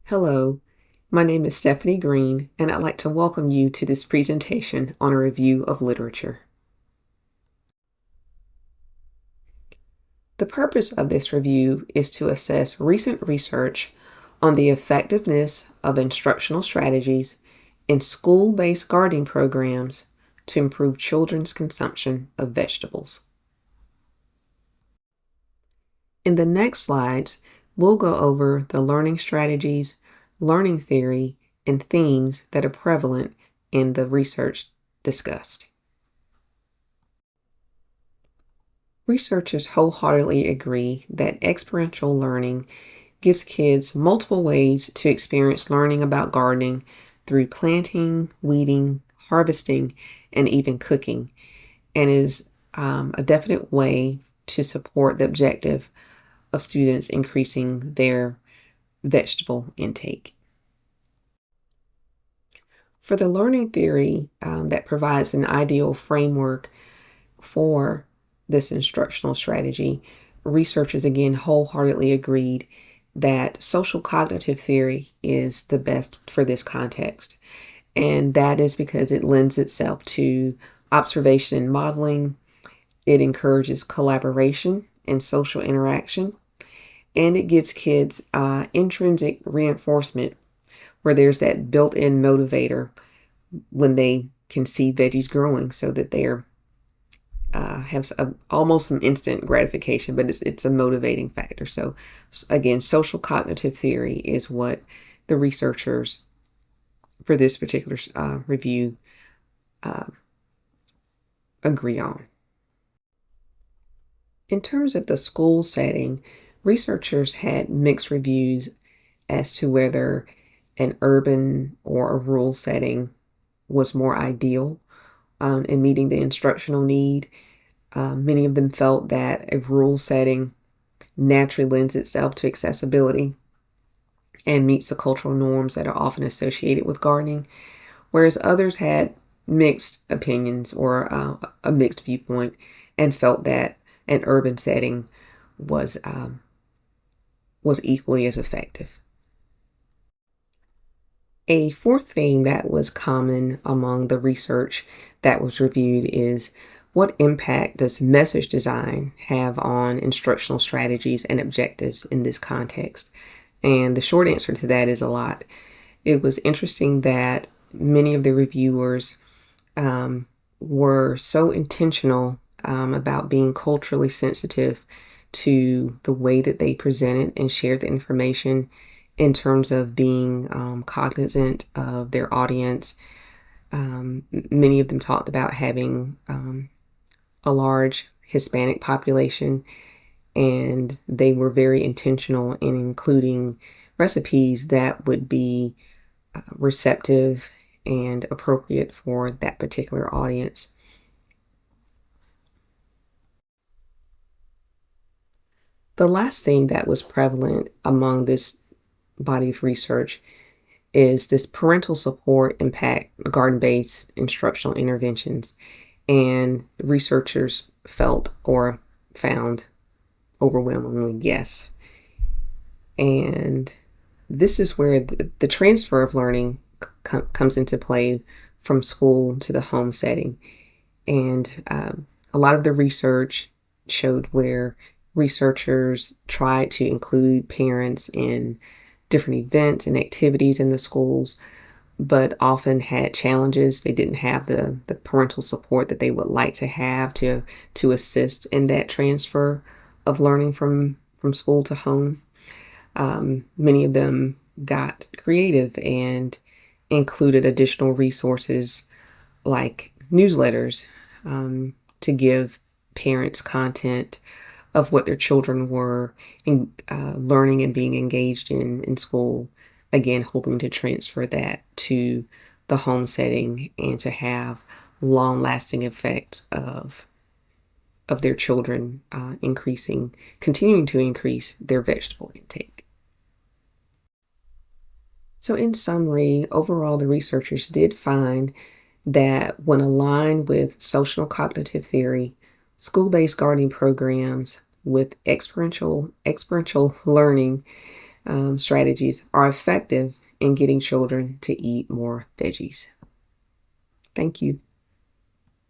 Hello, my name is Stephanie Green, and I'd like to welcome you to this presentation on a review of literature. The purpose of this review is to assess recent research on the effectiveness of instructional strategies in school-based gardening programs to improve children's consumption of vegetables. In the next slides, we'll go over the learning strategies, learning theory, and themes that are prevalent in the research discussed. Researchers wholeheartedly agree that experiential learning gives kids multiple ways to experience learning about gardening through planting, weeding, harvesting, and even cooking, and is a definite way to support the objective of students increasing their vegetable intake. For the learning theory that provides an ideal framework for this instructional strategy, researchers again wholeheartedly agreed that social cognitive theory is the best for this context. And that is because it lends itself to observation and modeling. It encourages collaboration and social interaction. And it gives kids intrinsic reinforcement where there's that built-in motivator when they can see veggies growing so that they're have almost some instant gratification, but it's a motivating factor. So again, social cognitive theory is what the researchers for this particular review agree on. In terms of the school setting, researchers had mixed reviews as to whether an urban or a rural setting was more ideal in meeting the instructional need. Many of them felt that a rural setting naturally lends itself to accessibility and meets the cultural norms that are often associated with gardening, whereas others had mixed opinions or a mixed viewpoint and felt that an urban setting was equally as effective. A fourth thing that was common among the research that was reviewed is what impact does message design have on instructional strategies and objectives in this context? And the short answer to that is a lot. It was interesting that many of the reviewers were so intentional about being culturally sensitive to the way that they presented and shared the information in terms of being cognizant of their audience. Many of them talked about having a large Hispanic population, and they were very intentional in including recipes that would be receptive and appropriate for that particular audience. The last thing that was prevalent among this body of research is this parental support impact garden-based instructional interventions. And researchers felt or found overwhelmingly yes. And this is where the transfer of learning comes into play from school to the home setting. And a lot of the research showed where researchers tried to include parents in different events and activities in the schools, but often had challenges. They didn't have the parental support that they would like to have to assist in that transfer of learning from school to home. Many of them got creative and included additional resources like newsletters to give parents content of what their children were learning and being engaged in school, again, hoping to transfer that to the home setting and to have long-lasting effects of their children continuing to increase their vegetable intake. So in summary, overall, the researchers did find that when aligned with social cognitive theory, school-based gardening programs with experiential learning strategies are effective in getting children to eat more veggies. Thank you.